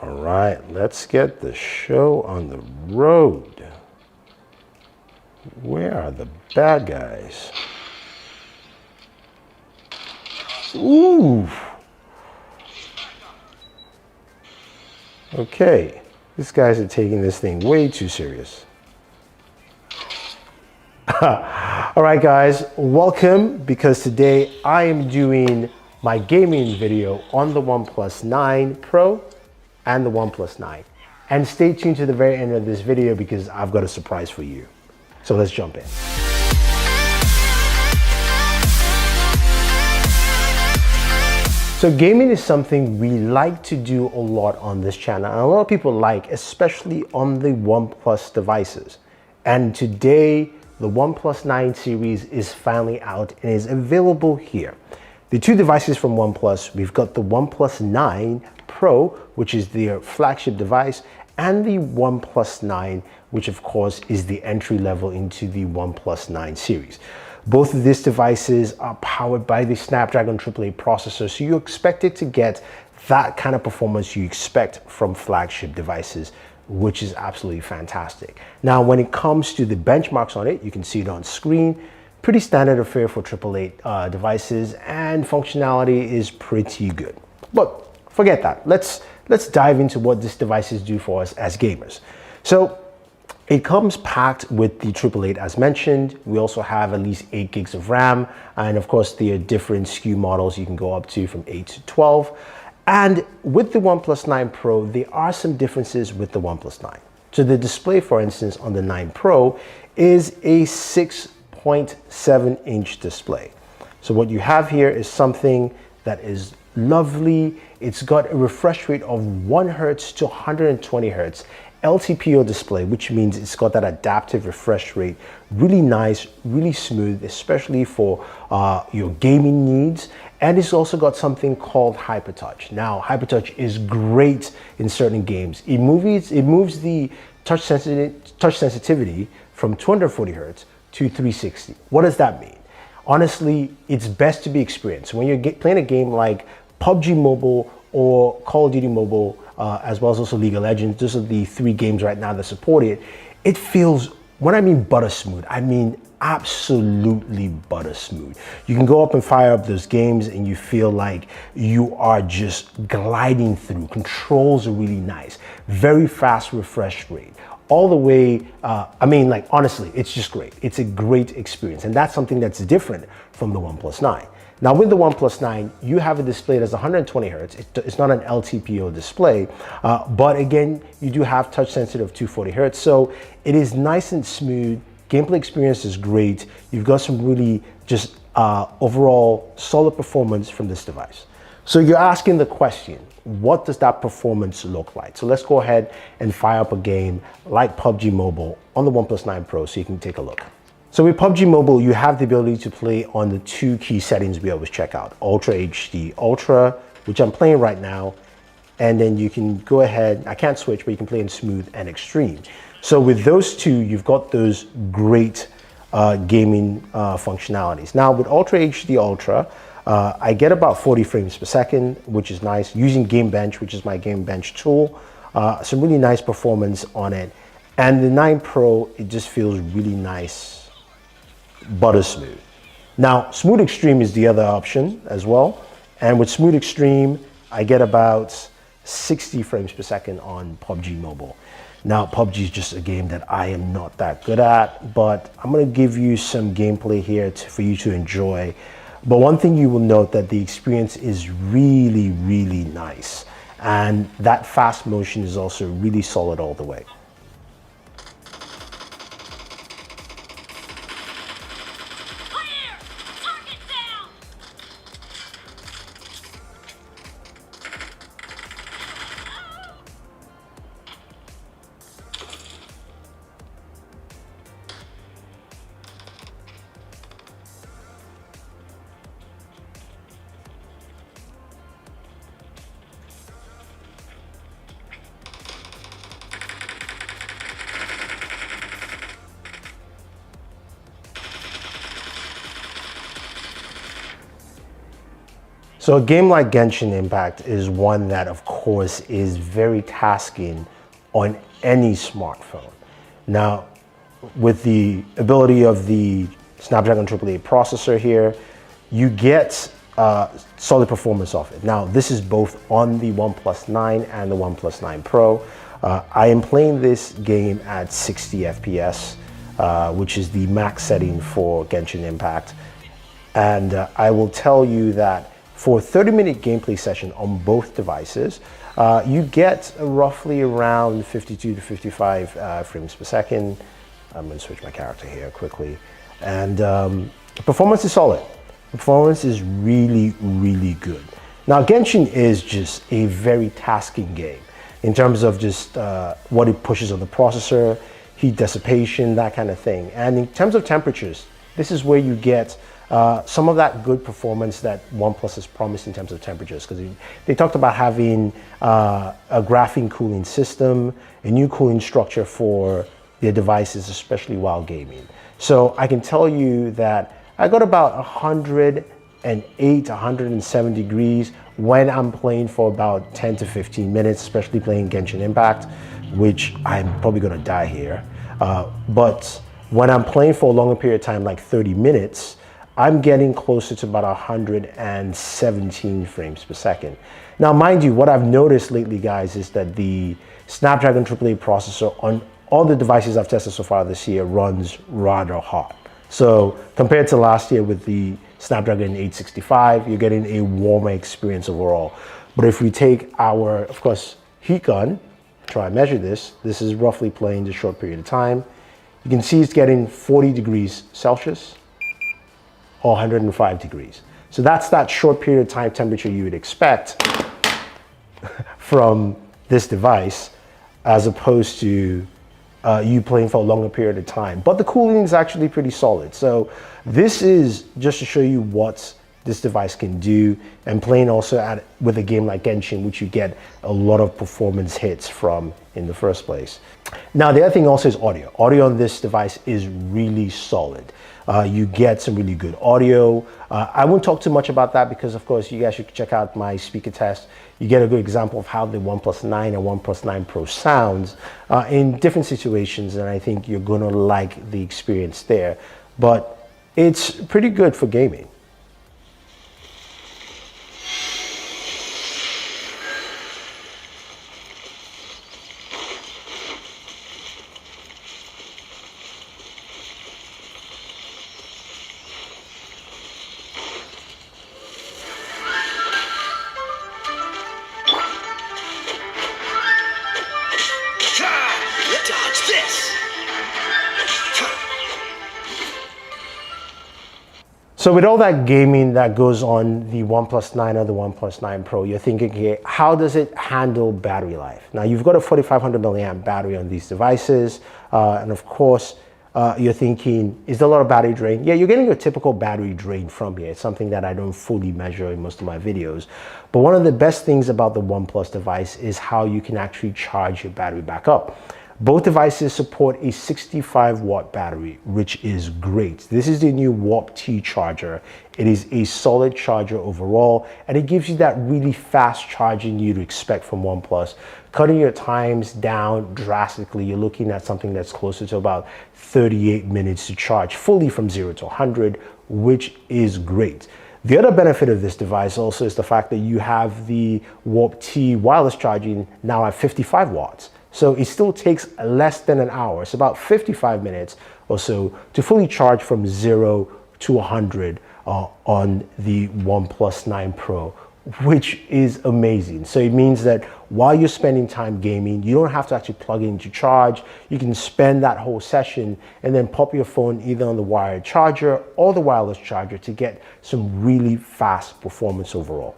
All right, let's get the show on the road. Where are the bad guys? Ooh. Okay, these guys are taking this thing way too serious. All right, guys, welcome, because today I am doing my gaming video on the OnePlus 9 Pro and the OnePlus 9. And stay tuned to the very end of this video because I've got a surprise for you. So let's jump in. So gaming is something we like to do a lot on this channel, and a lot of people like, especially on the OnePlus devices. And today, the OnePlus 9 series is finally out and is available here. The two devices from OnePlus, we've got the OnePlus 9 Pro, which is their flagship device, and the OnePlus 9, which of course is the entry level into the OnePlus 9 series. Both of these devices are powered by the Snapdragon AAA processor, so you expect it to get that kind of performance you expect from flagship devices, which is absolutely fantastic. Now, when it comes to the benchmarks on it, you can see it on screen. Pretty standard affair for AAA devices, and functionality is pretty good. But forget that. Let's dive into what these devices do for us as gamers. So it comes packed with the 888 as mentioned. We also have at least 8 gigs of RAM, and of course there are different SKU models you can go up to from 8 to 12. And with the OnePlus 9 Pro, there are some differences with the OnePlus 9. So the display, for instance, on the 9 Pro is a 6.7-inch display. So what you have here is something that is lovely. It's got a refresh rate of 1 Hz to 120 Hz. LTPO display, which means it's got that adaptive refresh rate. Really nice, really smooth, especially for your gaming needs. And it's also got something called HyperTouch. Now, HyperTouch is great in certain games. It moves the touch sensitivity from 240 Hz to 360. What does that mean? Honestly, it's best to be experienced. When you're playing a game like PUBG Mobile or Call of Duty Mobile, as well as also League of Legends, those are the 3 games right now that support it. It feels, when I mean butter smooth, I mean absolutely butter smooth. You can go up and fire up those games and you feel like you are just gliding through. Controls are really nice. Very fast refresh rate. All the way, honestly, it's just great. It's a great experience. And that's something that's different from the OnePlus 9. Now with the OnePlus 9, you have a display that's 120 Hz. It's not an LTPO display, but again, you do have touch sensitive 240 Hz. So it is nice and smooth. Gameplay experience is great. You've got some really just overall solid performance from this device. So you're asking the question, what does that performance look like? So let's go ahead and fire up a game like PUBG Mobile on the OnePlus 9 Pro so you can take a look. So with PUBG Mobile, you have the ability to play on the 2 key settings we always check out. Ultra HD Ultra, which I'm playing right now. And then you can go ahead, I can't switch, but you can play in smooth and extreme. So with those two, you've got those great gaming functionalities. Now with Ultra HD Ultra, I get about 40 frames per second, which is nice. Using Game Bench, which is my Game Bench tool, some really nice performance on it. And the 9 Pro, it just feels really nice, butter smooth. Now, Smooth Extreme is the other option as well. And with Smooth Extreme, I get about 60 frames per second on PUBG Mobile. Now, PUBG is just a game that I am not that good at, but I'm gonna give you some gameplay here for you to enjoy. But one thing you will note that the experience is really, really nice. And that fast motion is also really solid all the way. So a game like Genshin Impact is one that, of course, is very tasking on any smartphone. Now, with the ability of the Snapdragon 888 processor here, you get solid performance off it. Now, this is both on the OnePlus 9 and the OnePlus 9 Pro. I am playing this game at 60 FPS, which is the max setting for Genshin Impact. And I will tell you that for a 30-minute gameplay session on both devices, you get roughly around 52 to 55 frames per second. I'm going to switch my character here quickly. And performance is solid. Performance is really, really good. Now, Genshin is just a very tasking game in terms of just what it pushes on the processor, heat dissipation, that kind of thing. And in terms of temperatures, this is where you get some of that good performance that OnePlus has promised in terms of temperatures, because they talked about having a graphene cooling system, a new cooling structure for their devices, especially while gaming. So I can tell you that I got about 108, 107 degrees when I'm playing for about 10 to 15 minutes, especially playing Genshin Impact, which I'm probably gonna die here. But when I'm playing for a longer period of time, like 30 minutes, I'm getting closer to about 117 frames per second. Now, mind you, what I've noticed lately, guys, is that the Snapdragon 888 processor on all the devices I've tested so far this year runs rather hot. So compared to last year with the Snapdragon 865, you're getting a warmer experience overall. But if we take our, of course, heat gun, try and measure this, this is roughly playing a short period of time. You can see it's getting 40 degrees Celsius or 105 degrees. So that's that short period of time temperature you would expect from this device, as opposed to you playing for a longer period of time. But the cooling is actually pretty solid. So this is just to show you what this device can do, and playing also with a game like Genshin, which you get a lot of performance hits from in the first place. Now, the other thing also is audio. Audio on this device is really solid. You get some really good audio. I won't talk too much about that because, of course, you guys should check out my speaker test. You get a good example of how the OnePlus 9 and OnePlus 9 Pro sounds in different situations, and I think you're gonna like the experience there. But it's pretty good for gaming. Dodge this! So with all that gaming that goes on the OnePlus 9 or the OnePlus 9 Pro, you're thinking, okay, how does it handle battery life? Now, you've got a 4500 milliamp battery on these devices, and of course, you're thinking, is there a lot of battery drain? Yeah, you're getting your typical battery drain from here. It's something that I don't fully measure in most of my videos. But one of the best things about the OnePlus device is how you can actually charge your battery back up. Both devices support a 65-watt battery, which is great. This is the new Warp-T charger. It is a solid charger overall, and it gives you that really fast charging you'd expect from OnePlus, cutting your times down drastically. You're looking at something that's closer to about 38 minutes to charge fully from 0 to 100, which is great. The other benefit of this device also is the fact that you have the Warp-T wireless charging now at 55 watts. So it still takes less than an hour. It's about 55 minutes or so to fully charge from 0 to 100 on the OnePlus 9 Pro, which is amazing. So it means that while you're spending time gaming, you don't have to actually plug it into charge. You can spend that whole session and then pop your phone either on the wired charger or the wireless charger to get some really fast performance overall.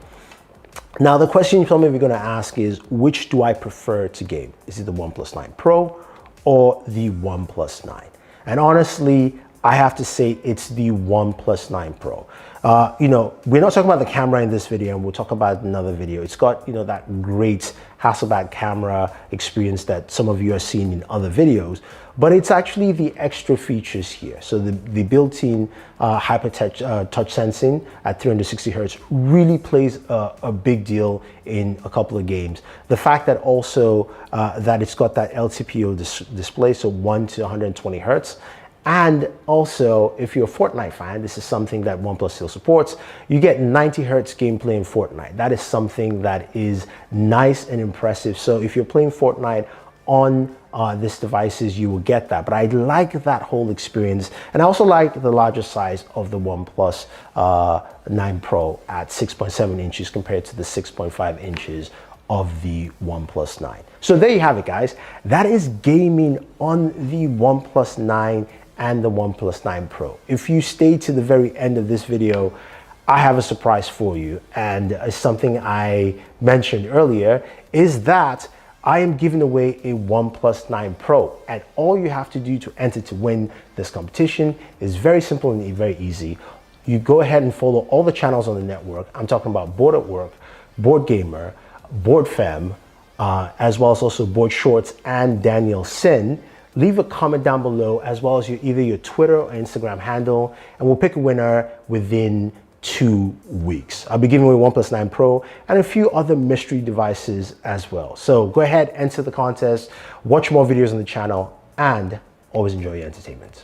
Now, the question you're probably going to ask is, which do I prefer to game? Is it the OnePlus 9 Pro or the OnePlus 9? And honestly, I have to say it's the OnePlus 9 Pro. You know, we're not talking about the camera in this video, and we'll talk about another video. It's got, you know, that great Hasselblad camera experience that some of you are seeing in other videos, but it's actually the extra features here. So the built-in hyper touch sensing at 360 hertz really plays a big deal in a couple of games. The fact that also that it's got that LTPO display, so 1 to 120 hertz. And also, if you're a Fortnite fan, this is something that OnePlus still supports. You get 90 hertz gameplay in Fortnite. That is something that is nice and impressive. So if you're playing Fortnite on these devices, you will get that. But I like that whole experience. And I also like the larger size of the OnePlus 9 Pro at 6.7 inches compared to the 6.5 inches of the OnePlus 9. So there you have it, guys. That is gaming on the OnePlus 9 and the OnePlus 9 Pro. If you stay to the very end of this video, I have a surprise for you. And something I mentioned earlier is that I am giving away a OnePlus 9 Pro. And all you have to do to enter to win this competition is very simple and very easy. You go ahead and follow all the channels on the network. I'm talking about Board at Work, Board Gamer, Board Fem, as well as also Board Shorts and Daniel Sin. Leave a comment down below, as well as either your Twitter or Instagram handle, and we'll pick a winner within 2 weeks. I'll be giving away OnePlus 9 Pro and a few other mystery devices as well. So go ahead, enter the contest, watch more videos on the channel, and always enjoy your entertainment.